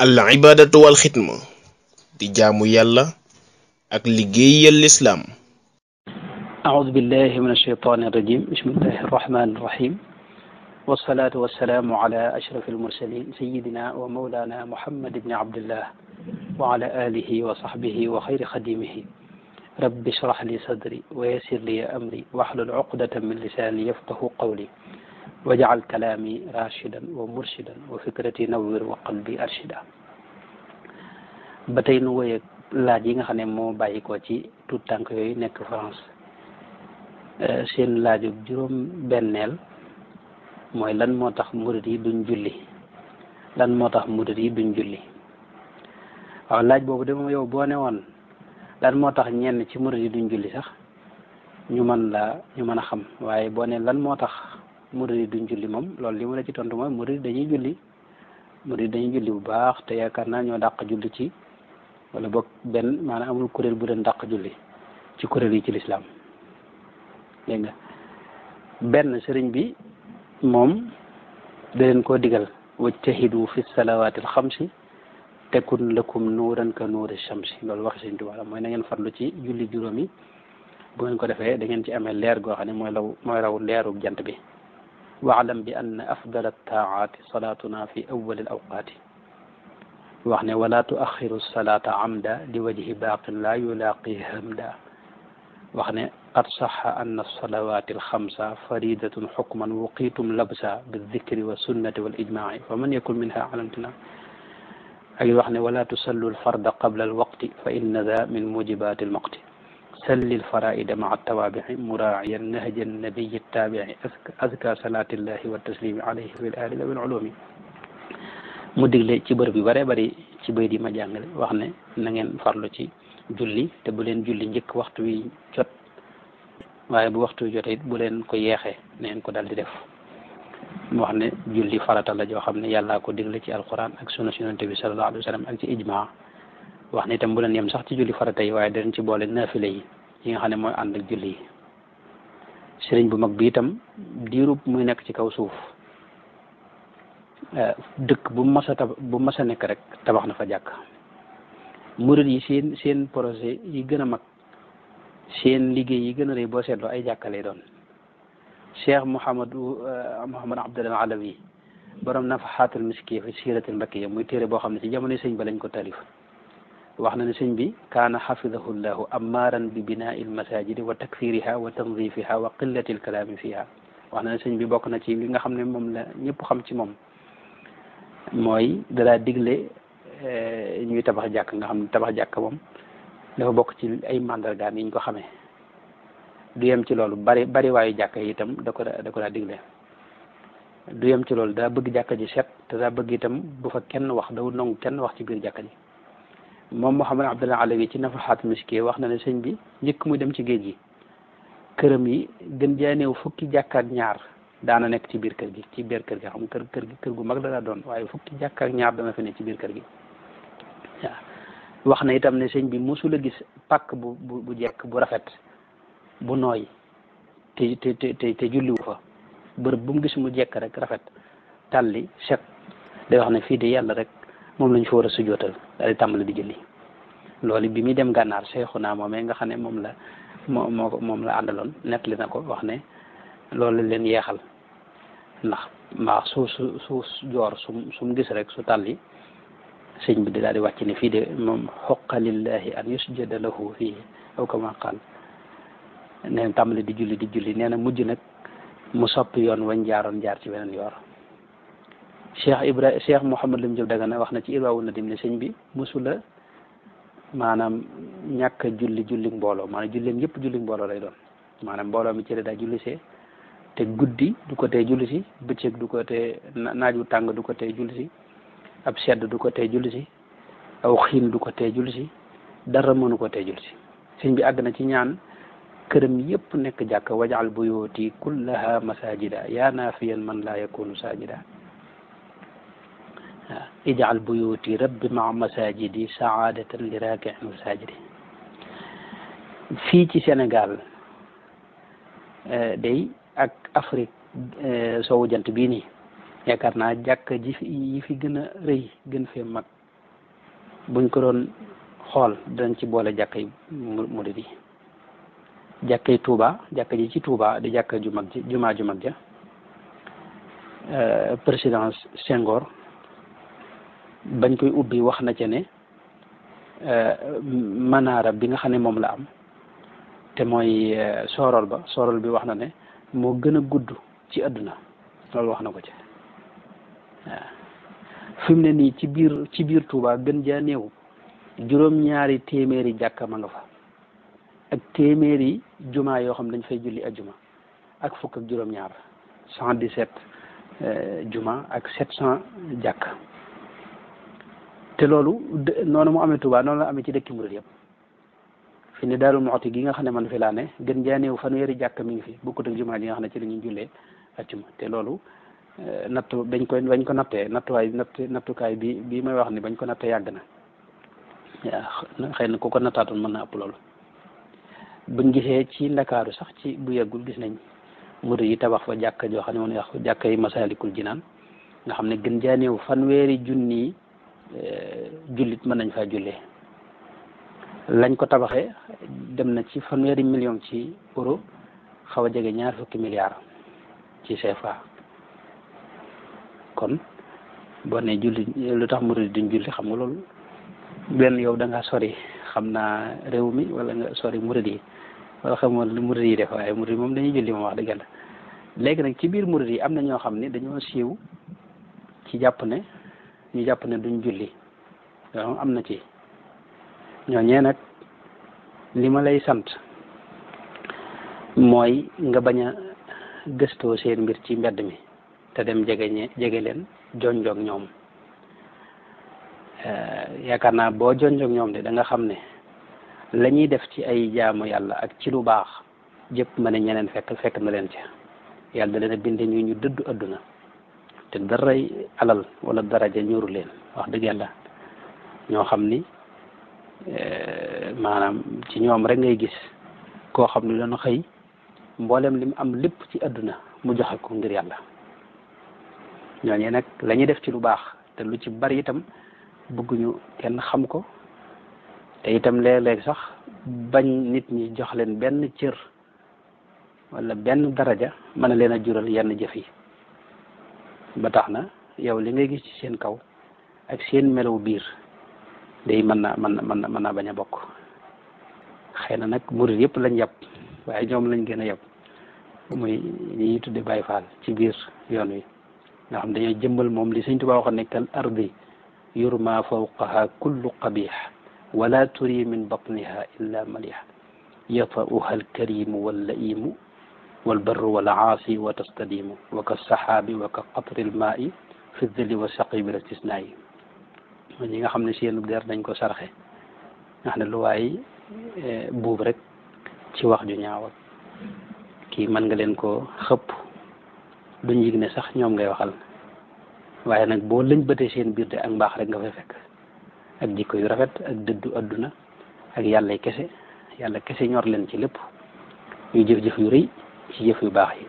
al ibadatu wal xidma di jaamu yàlla ak liggéeyal lislaam. أعوذ بالله من الشيطان الرجيم بسم الله الرحمن الرحيم والصلاة والسلام على أشرف المرسلين سيدنا ومولانا محمد بن عبد الله وعلى آله وصحبه وخير خديمه رب اشرح لي صدري ويسر لي أمري واحلل عقدة من لساني يفقه قولي واجعل كلامي راشدا ومرشدا وفكرتي نور وقلبي أرشدا ba tey nu woy ak laaj yi nga xam ne moo bàyyi ko ci tout tànk yooyu nekk France seen laaju juróom benneel mooy lan moo tax murid yi duñ julli waaw laaj boobu de moom yow boo ne woon lan moo tax ñenn ci murid yi duñ julli sax ñu mën a xam waaye boo ne lan moo tax murid yi duñ julli moom loolu li ma la ci tontu mooy murid dañuy julli bu baax te yaakaar naa ñoo dàq julli ci wala boog benn maanaam amul kuréel bu leen dàq julli ci kuréel yi ci lislaam dégg nga benn sëriñ bi moom da leen koo digal wajtahidu fi salawaatil xamsi tekun lakum nuuran ka nuuri shamsi loolu waxi sëriñ Tuubaa mooy na ngeen farlu ci julli juróomi bu ngeen ko defee da ngeen ci amee leer goo xam ne mooy raw leeru jant bi waalam bi anna afdal attaaati salaatuna fi awwalil awqaati wax ne wala tuaxiru salaata amda li wajhi baaqin laa yulaaqi hamda wax ne qad saxa anna salawaati alxamsa faridatun xukman wuqiitum labsa bildikri wa sunnati wal ijmaai fa man yakun minha alamtina ak wax ne wala tusallu alfarda qabla alwaqti fa inna da min mujibaati almaqti salli alfaraida maa altawaabici muraaciyan nahja annabiyi attaabici azka salaatillahi wa taslimi alayhi fi l ali dawi lulumi mu digle ci bërëb yu bare bari ci bay di ma jàngale wax ne na ngeen farlu ci julli te bu leen julli njëkk waxtu wi jot waaye bu waxtu wi jotee it bu leen ko yeexee na ngeen ko dal di def mu wax ne julli farata la joo xam ne yàllaa ko digle ci alquran ak sunna yonent bi sallallahu alayhi wa sallam ak ci ijmaa wax ne itam bu leen yem sax ci julli farata yi waaye dañ ci boole naafile yi nga xam ne mooy ànd ak julli yi sëriñ bu mag bi itam diirub muy nekk ci kaw suuf dëkk bu mas a nekk rek tabax na fa jàkk murid yi seen projet yi gën a mag seen liggéey yi gën a rëy boo seetloo ay jàkka lay doon Cheikh Mouhamad Abdal Alawi borom Nafahatul Miskiya fi siiratil mbakkiya muy téere boo xam ne ci jamono sëñ ba lañ ko taalif wax na ne sëñ bi kaana xafidahu llahu amaaran bi binaa'i lmasajidi wa takfiriha wa tanzifiha wa qillati lkalaami fiha wax na ne sëñ bi bokk na ci li nga xam ne moom la ñëpp xam ci moom mooy dalaa digle ñuy tabax jàkk nga xam ne tabax jàkk moom dafa bokk ci ay mandargaam yi ñu ko xamee du yem ci loolu bari waayu jàkk yi itam da ko daa digle du yem ci loolu daa bëgg jàkka ji set te daa bëgg itam bu fa kenn wax daw nangu kenn wax ci biir jàkka ji moom Mouhamad Abdallah Alawi ci Nafahatul Miskiya wax na ne sëñ bi njëkk muy dem ci géej gi këram yi gën jaa néew fukki jàkka ak ñaar daana nekk ci biir kër gi xam kër gu mag la daa doon waaye fukki jàkka ak ñaar dana fi nekk ci biir kër gi waaw wax na itam ne sëñ bi mosula gis pàkk bu jekk bu rafet bu nooy te julliwu fa bërëb bu mu gis mu jekk rek rafet tàlli set day wax ne fii de yàlla rek moom lañ fa war a sujootal daal di tàmbali di julli loolu bi muy dem gànnaar Seexuna moomee nga xam ne moom la àndaloon nettali na ko wax ne loolu leen yeexal ndax su joor su mu gis rek su tàlli sëñ bi di daal di wàcc ne fii de moom xoqa lillahi an yusjada lahu fii aw kama qaal nee na tàmbali di julli nee na mujj nag mu soppi yoon wañ jaar ci beneen yoor Cheikh Mouhamad Lam Diop Dagana wax na ci Irwaawu Nadim ne sëñ bi mosula maanaam ñàkk julli mbooloo maanaam julleem yëpp julli mbooloo lay doon maanaam mbooloo mi ci la daa julli see te guddi du ko tee julli si bëccëg du ko tee naaju tàng du ko tee julli si ab sedd du ko tee julli si aw xiin du ko tee julli si dara mënu ko tee julli si sëñ bi àgg na ci ñaan këram yëpp nekk jàkk wajal buyuti kullaha masajida yaa naafiyan man laa yakunu sajida waaw ijal buyuti rabbi maa masajidi saadatan li raakiin wa sajidi fii ci Sénégal day ak Afrique sowu jant bii nii yaakaar naa jàkk yi fi gën a rëy gën fee mag buñ ko doon xool dañ ci boole jàkkay murid yi jàkkay Touba jàkka ji ci Touba di jàkka ju mag ji jumaa ju mag ja président Senghor bañ koy ubbi wax na ca ne manaara bi nga xam ne moom la am te mooy sorol bi wax na ne moo gën a gudd ci àdduna loolu wax na ko ci waaw fi mu ne nii ci biir Touba gën jaa néew juróom-ñaari téeméeri jàkka ma nga fa ak téeméeri jumaa yoo xam dañ fay julli ajjuma ak fukk ak juróom-ñaar 117 juma ak 700 jàkk te loolu noonu mu amee Touba noonu la amee ci dëkki murid yëpp fi ne Daaru Muxti gi nga xam ne man fi laa ne gën jaa néew fanweeri jàkk mi ngi fi bokkut ak jumaa ji nga xam ne ci la ñuy jullee ajjuma te loolu bañ ko nattee nattukaay bi may wax ni bañ ko nattee yàgg na waaw xëy na ku ko nattaatoon mën na ëpp loolu buñ gisee ci Ndakaaru sax ci bu yàggul gis nañ murid yi tabax fa jàkka joo xam ne woon yàqu jàkka yi Masaalikul Jinaan nga xam ne gën jaa néew fanweeri junni jullit mën nañ faa jullee lañ ko tabaxee dem na ci fanweeri million ci euro xaw a jege 20 milliards ci CFA kon boo ne julli lu tax murid duñ julli xam nga loolu benn yow da ngaa sori xam naa réew mi wala nga sori murid yi wala xamoo lu murid yi def waaye murid moom dañuy julli moom wax dëgg yàlla léegi nag ci biir murid yi am na ñoo xam ne dañoo siiw ci jàpp ne duñ julli loolu am na ci ñooñee nag li ma lay sant mooy nga bañ a gëstoo seen mbir ci mbedd mi te dem jege leen jonjoog ñoom yaakaar naa boo jonjoog ñoom de da nga xam ne la ñuy def ci ay jaamu yàlla ak ci lu baax jëpp ma ne ñeneen fekk na leen ci yàlla da leen a binde ñu dëddu adduna te daray alal wala daraja ñoru leen wax dëgg yàlla ñoo xam ni maanaam ci ñoom rek ngay gis koo xam ne dañu xëy mboolem li mu am lépp ci adduna mu joxe ko ngir yàlla ñooñee nag la ñuy def ci lu baax te lu ci bari itam bëgguñu kenn xam ko te itam léeg-léeg sax bañ nit ñi jox leen benn cër wala benn daraja mën a leen a jural yenn jëf yi ba tax na yow li ngay gis ci seen kaw ak seen melaw biir day mën naa bañ a bokk xëy na nag murid yëpp lañ yàpp waaye ñoom lañ gën a yàpp muy li ñuy tudde Baay Faal ci biir yoon wi nga xam dañoo jëmbal moom li Sëñ Tuubaa waxoon ne kal ardi yurma fawqaha kullu qabih wala turi min batniha illa malih yata'uha alkarimu wallaimu walbarru walaasi wa tastadimu wa ka saxaabi wa ka qatri almaai fi dilli wa saqi bil istisnaayi ñi nga xam ne seenub der dañ ko sarxe nga xam ne lu waay buub rek ci wax ju ñaaw kii mën nga leen ko xëpp duñ yëg ne sax ñoom ngay waxal waaye nag boo lañ bëtee seen biir de ak mbaax rek nga fay fekk ak jikko yu rafet ak dëddu adduna ak yàlla kese ñor leen ci lépp ñu jëf-jëf yu rëy ci jëf yu baax yi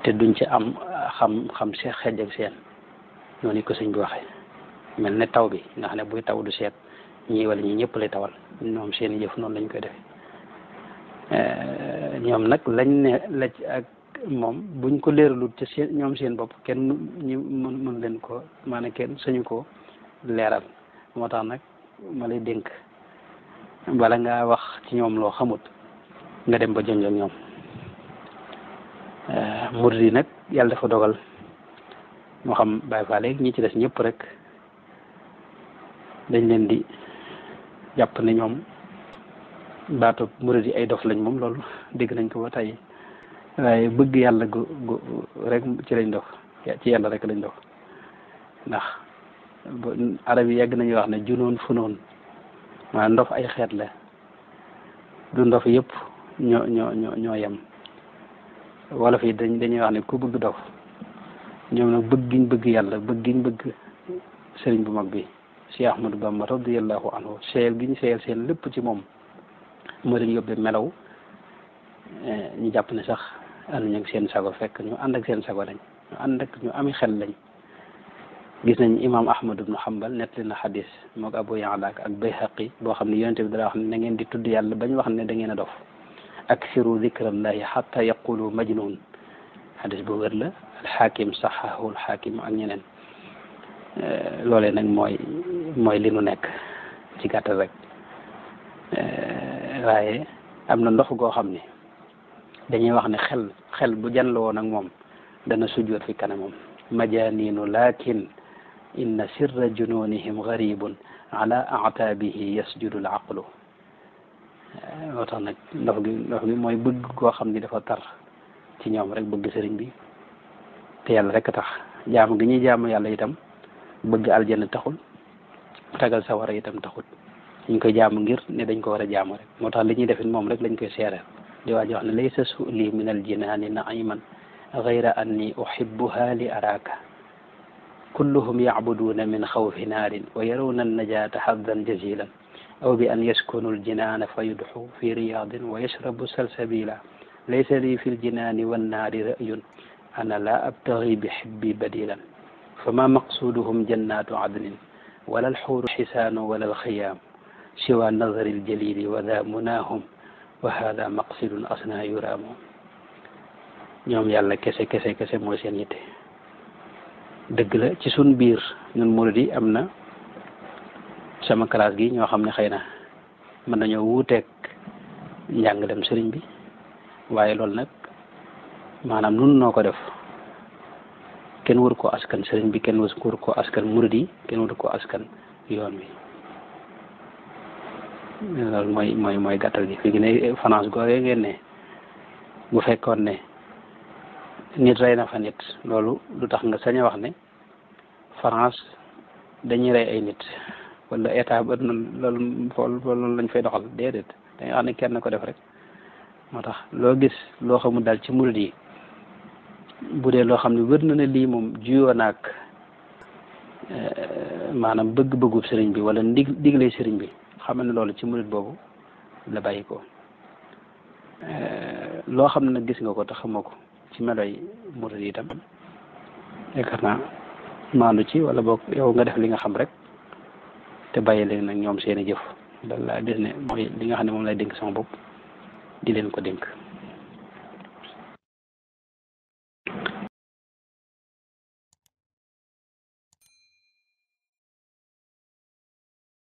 te duñ ci am xam seet xeej ak seen noonu ko sëñ bi waxee mel ne taw bi nga xam ne buy taw du seet ñii wala ñi ñëpp lay tawal ñoom seen jëf noonu lañ koy defee ñoom nag lañ ne la ak moom buñ ko leeralut ci seen ñoom seen bopp kenn ñu mën leen ko maanaam kenn sañu ko leeral moo tax nag ma lay dénk bala ngaa wax ci ñoom loo xamut nga dem ba jonjoog ñoom murid yi nag yàlla dafa dogal moo xam Baay Faal léegi ñi ci des ñëpp rek dañ leen di jàpp ne ñoom baatu murid yi ay dof lañ moom loolu dégg nañ ko ba tey waaye bëgg yàlla gu rek ci lañ dof ci yàlla rek lañ dof ndax arab yi yàgg nañu wax ne junoon funoon maanaam ndof ay xeet la du ndof yëpp ñoo yem wolof yi dañuy wax ne ku bëgg dof ñoom nag bëgg giñ bëgg yàlla bëgg giñ bëgg sëriñ bu mag bi Cheikh Ahmadou Bamba radiyallahu anhu seyal giñ seyal seen lépp ci moom moo leen yóbbee melaw ñu jàpp ne sax ànduñu ak seen sago fekk ñu ànd ak seen sago lañ ñu ànd ak ñu ami xel lañ gis nañ imam Ahmad ibnu Hanbal nettali na xadis moog Abu Ya'la ak Bayhaqi boo xam ne yonent bi dara wax ne na ngeen di tudd yàlla bañ wax ne da ngeen a dof aksiru dikrallahi xatta yaqulu majnun xadis bu wér la alxaakim saxahu alxaakim ak ñeneen loolee nag mooy li nu nekk ci gàttal rek waaye am na ndox goo xam ne dañuy wax ne xel bu janlo woon ak moom dana sujjoot fi kanamam majaninu lakin inna sirra jununihim garibun ala a'tabihi yasjudu al aqlu moo tax nag ndox gi mooy bëgg koo xam ni dafa tar ci ñoom rek bëgg sëriñ bi te yàlla rek a tax jaamu gi ñuy jaamu yàlla itam bëgg aljanna taxul tagal sawara itam taxul ñu koy jaamu ngir ne dañ ko war a jaamu rek moo tax li ñuy defit moom rek lañ koy seereel di waa ji wax ne laysa su'li min aljinaani naiman gayra anni uhibbuha li araka kulluhum yacbuduuna min xawfi naarin wa yarawna annajata haddan jazilan aw bi an yaskunu aljinaana fa yudxu fi riyadin wa yashrabu salsabila laysa li fi aljinaani wannaari ra'yun ana la abtagi bi xibbi badilan fama maqsuduhum jannatu adnin wala alxuuru xisaanu wala alxiyaam siwa nazari aljalili wa daa munaahum wa hada maqsidun asna yuraamu ñoom yàlla kese mooy seen yitte dëgg la ci sun biir ñun murid yi am na sama classe gi ñoo xam ne xëy na mën nañoo wuuteeg njàng dem sëriñ bi waaye loolu nag maanaam nun noo ko def kenn waru ko askan sëriñ bi kenn waru ko askan murid yi kenn waru ko askan yoon wi loolu mooy gàttal gi fi ne France googee ngeen ne bu fekkoon ne nit rey na fa nit loolu lu tax nga sañ a wax ne France dañuy rey ay nit wala état ba loolu lañ fay doxal déedéet dañuy wax ne kenn ko def rek moo tax loo gis loo xamul daal ci murid yi bu dee loo xam ne wër na ne lii moom juyoo naag maanaam bëgg-bëggub sëriñ bi wala digle sëriñ bi xamal ne loolu ci murid boobu la bàyyi ko loo xam ne nag gis nga ko te xamoo ko ci meloy murid yi itam yaakaar naa maandu ci wala boog yow nga def li nga xam rek te bàyyi leen nag ñoom seeni jëf loolu laa gis ne mooy li nga xam ne moom lay dénk sama bopp di leen ko dénk